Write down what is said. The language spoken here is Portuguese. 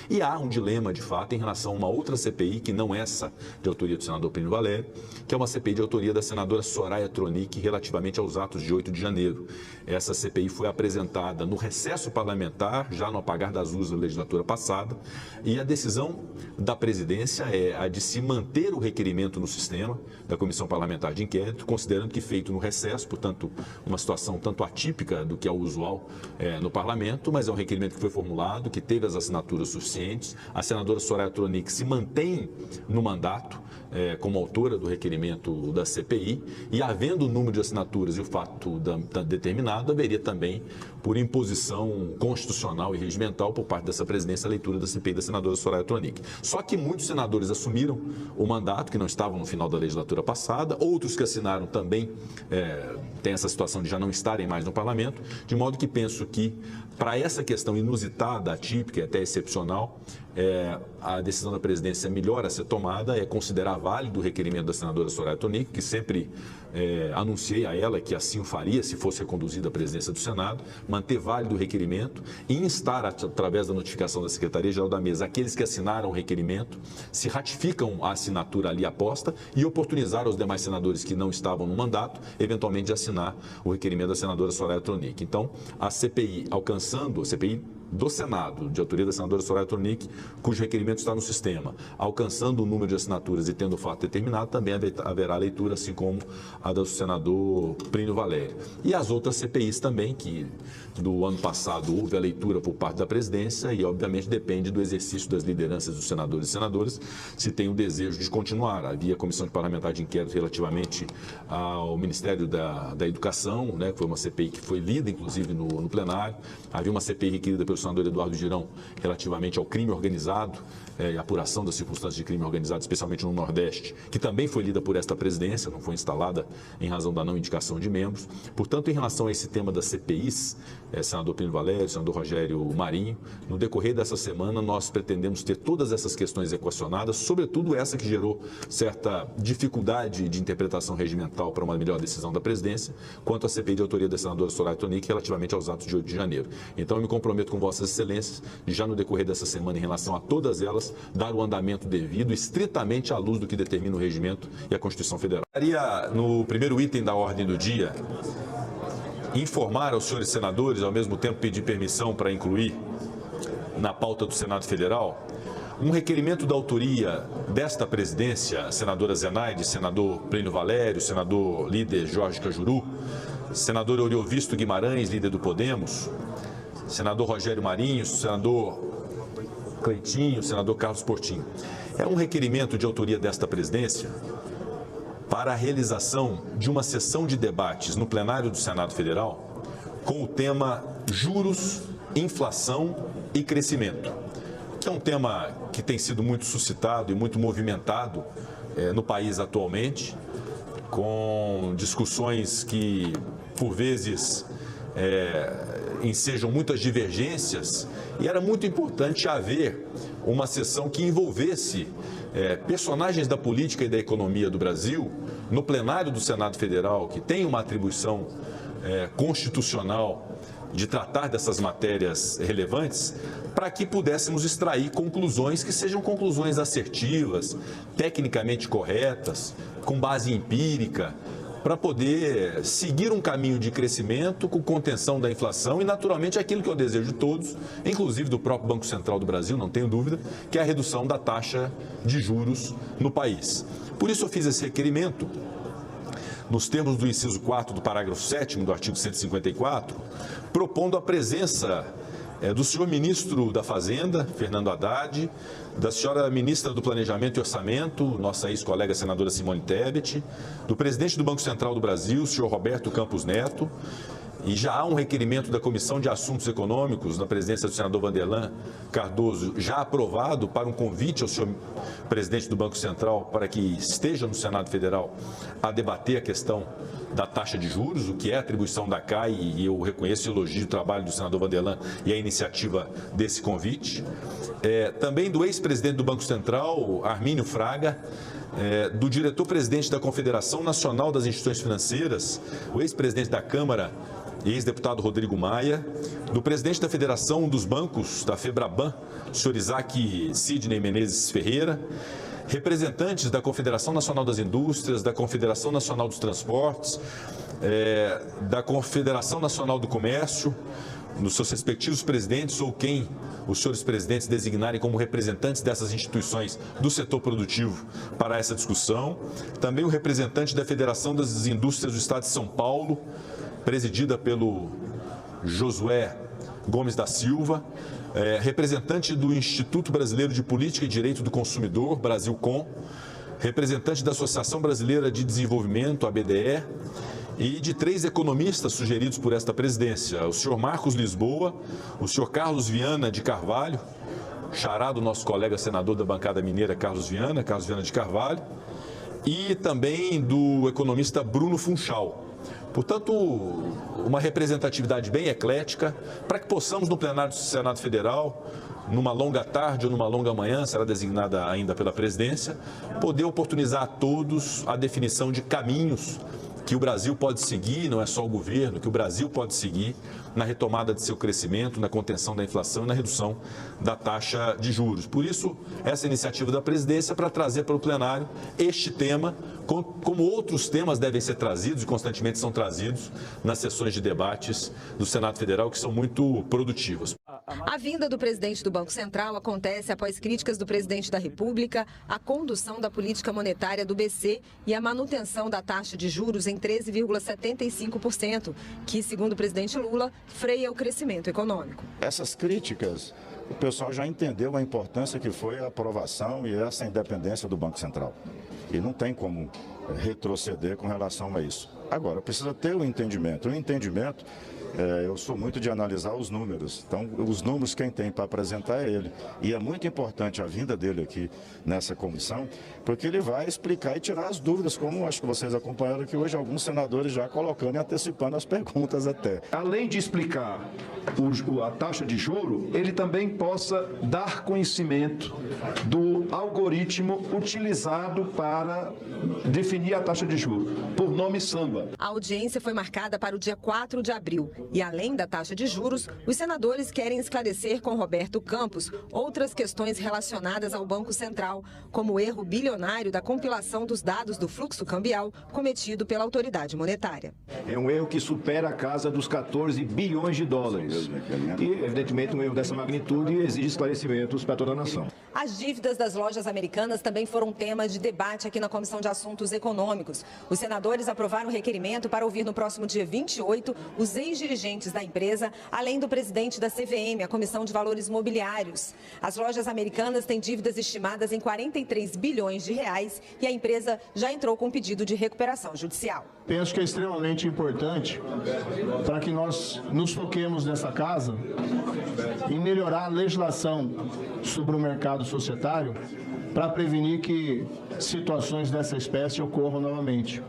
E há um dilema, de fato, em relação a uma outra CPI, que não essa de autoria do senador Plínio Valério, que é uma CPI de autoria da senadora Soraya Tronic, relativamente aos atos de 8 de janeiro. Essa CPI foi apresentada no recesso parlamentar, já no apagar das luzes da legislatura passada, e a decisão da presidência é a de se manter o requerimento no sistema da Comissão Parlamentar de Inquérito, considerando que feito no recesso, portanto, uma situação tanto atípica do que é o usual no parlamento, mas é um requerimento que foi formulado, que teve as assinaturas suficientes. A senadora Soraya Tronic se mantém no mandato como autora do requerimento da CPI, e havendo o número de assinaturas e o fato determinado, haveria também, por imposição constitucional e regimental por parte dessa presidência, a leitura da CPI da senadora Soraya Tronic. Só que muitos senadores assumiram o mandato, que não estavam no final da legislatura passada, outros que assinaram também têm essa situação de já não estarem mais no parlamento, de modo que penso que, para essa questão inusitada, atípica e até excepcional, a decisão da presidência melhor a ser tomada é considerar válido o requerimento da senadora Soraya Tronic, que sempre anunciei a ela que assim o faria se fosse reconduzida à presidência do Senado, manter válido o requerimento e instar, através da notificação da Secretaria-Geral da Mesa, aqueles que assinaram o requerimento, se ratificam a assinatura ali aposta e oportunizar aos demais senadores que não estavam no mandato, eventualmente, de assinar o requerimento da senadora Soraya Tronic. Então, a CPI alcançando, a CPI do Senado, de autoria da senadora Soraya Tronic, cujo requerimento está no sistema, alcançando o número de assinaturas e tendo o fato determinado, também haverá leitura, assim como a do senador Plínio Valério. E as outras CPIs também, que do ano passado houve a leitura por parte da presidência e, obviamente, depende do exercício das lideranças dos senadores e senadoras, se tem o desejo de continuar. Havia a Comissão Parlamentar de Inquérito relativamente ao Ministério da Educação, que foi uma CPI que foi lida, inclusive, no plenário. Havia uma CPI requerida pelo senador Eduardo Girão relativamente ao crime organizado e apuração das circunstâncias de crime organizado, especialmente no Nordeste, que também foi lida por esta presidência, não foi instalada em razão da não indicação de membros. Portanto, em relação a esse tema das CPIs, senador Plínio Valério, senador Rogério Marinho, no decorrer dessa semana nós pretendemos ter todas essas questões equacionadas, sobretudo essa que gerou certa dificuldade de interpretação regimental para uma melhor decisão da presidência, quanto à CPI de autoria da senadora Soraya Tronic relativamente aos atos de 8 de janeiro. Então, eu me comprometo com Vossas Excelências de, já no decorrer dessa semana, em relação a todas elas, dar o andamento devido, estritamente à luz do que determina o regimento e a Constituição Federal. No primeiro item da ordem do dia, informar aos senhores senadores, ao mesmo tempo pedir permissão para incluir na pauta do Senado Federal, um requerimento da autoria desta presidência, senadora Zenaide, senador Plínio Valério, senador líder Jorge Cajuru, senador Oriovisto Guimarães, líder do Podemos, senador Rogério Marinho, senador Cleitinho, senador Carlos Portinho. É um requerimento de autoria desta presidência para a realização de uma sessão de debates no plenário do Senado Federal com o tema juros, inflação e crescimento, que é um tema que tem sido muito suscitado e muito movimentado no país atualmente, com discussões que, por vezes, ensejam muitas divergências, e era muito importante haver uma sessão que envolvesse personagens da política e da economia do Brasil no plenário do Senado Federal, que tem uma atribuição constitucional de tratar dessas matérias relevantes, para que pudéssemos extrair conclusões que sejam conclusões assertivas, tecnicamente corretas, com base empírica, para poder seguir um caminho de crescimento com contenção da inflação e, naturalmente, aquilo que é o desejo de todos, inclusive do próprio Banco Central do Brasil, não tenho dúvida, que é a redução da taxa de juros no país. Por isso eu fiz esse requerimento, nos termos do inciso 4 do parágrafo 7º do artigo 154, propondo a presença do senhor ministro da Fazenda, Fernando Haddad, da senhora ministra do Planejamento e Orçamento, nossa ex-colega senadora Simone Tebet, do presidente do Banco Central do Brasil, senhor Roberto Campos Neto, e já há um requerimento da Comissão de Assuntos Econômicos, na presidência do senador Vanderlan Cardoso, já aprovado para um convite ao senhor presidente do Banco Central para que esteja no Senado Federal a debater a questão da taxa de juros, o que é a atribuição da CAI, e eu reconheço e elogio o trabalho do senador Vanderlan e a iniciativa desse convite. Também do ex-presidente do Banco Central, Armínio Fraga, do diretor-presidente da Confederação Nacional das Instituições Financeiras, o ex-presidente da Câmara, ex-deputado Rodrigo Maia, do presidente da Federação dos Bancos, da FEBRABAN, o senhor Isaac Sidney Menezes Ferreira, representantes da Confederação Nacional das Indústrias, da Confederação Nacional dos Transportes, da Confederação Nacional do Comércio, nos seus respectivos presidentes ou quem os senhores presidentes designarem como representantes dessas instituições do setor produtivo para essa discussão. Também o representante da Federação das Indústrias do Estado de São Paulo, presidida pelo Josué Gomes da Silva, representante do Instituto Brasileiro de Política e Direito do Consumidor, Brasilcom, representante da Associação Brasileira de Desenvolvimento, ABDE, e de 3 economistas sugeridos por esta presidência, o senhor Marcos Lisboa, o senhor Carlos Viana de Carvalho, xará do nosso colega senador da bancada mineira, Carlos Viana de Carvalho, e também do economista Bruno Funchal. Portanto, uma representatividade bem eclética, para que possamos, no plenário do Senado Federal, numa longa tarde ou numa longa manhã, será designada ainda pela presidência, poder oportunizar a todos a definição de caminhos que o Brasil pode seguir, não é só o governo, que o Brasil pode seguir na retomada de seu crescimento, na contenção da inflação e na redução da taxa de juros. Por isso, essa iniciativa da presidência para trazer para o plenário este tema, como outros temas devem ser trazidos e constantemente são trazidos nas sessões de debates do Senado Federal, que são muito produtivas. A vinda do presidente do Banco Central acontece após críticas do presidente da República à condução da política monetária do BC e à manutenção da taxa de juros em 13,75%, que, segundo o presidente Lula, freia o crescimento econômico. Essas críticas, o pessoal já entendeu a importância que foi a aprovação e essa independência do Banco Central. E não tem como retroceder com relação a isso. Agora, precisa ter o entendimento. O entendimento, eu sou muito de analisar os números. Então, os números quem tem para apresentar é ele. E é muito importante a vinda dele aqui nessa comissão, porque ele vai explicar e tirar as dúvidas, como acho que vocês acompanharam aqui hoje, alguns senadores já colocando e antecipando as perguntas até. Além de explicar a taxa de juro, ele também possa dar conhecimento do algoritmo utilizado para definir a taxa de juro, por nome samba. A audiência foi marcada para o dia 4 de abril. E além da taxa de juros, os senadores querem esclarecer com Roberto Campos outras questões relacionadas ao Banco Central, como o erro bilionário da compilação dos dados do fluxo cambial cometido pela autoridade monetária. É um erro que supera a casa dos 14 bilhões de dólares. E, evidentemente, um erro dessa magnitude exige esclarecimentos para toda a nação. As dívidas das lojas americanas também foram tema de debate aqui na Comissão de Assuntos Econômicos. Os senadores aprovaram o requerimento para ouvir no próximo dia 28 os ex-dirigentes da empresa, além do presidente da CVM, a Comissão de Valores Mobiliários. As lojas americanas têm dívidas estimadas em 43 bilhões de reais e a empresa já entrou com um pedido de recuperação judicial. Penso que é extremamente importante para que nós nos foquemos nessa casa em melhorar a legislação sobre o mercado societário para prevenir que situações dessa espécie ocorram novamente.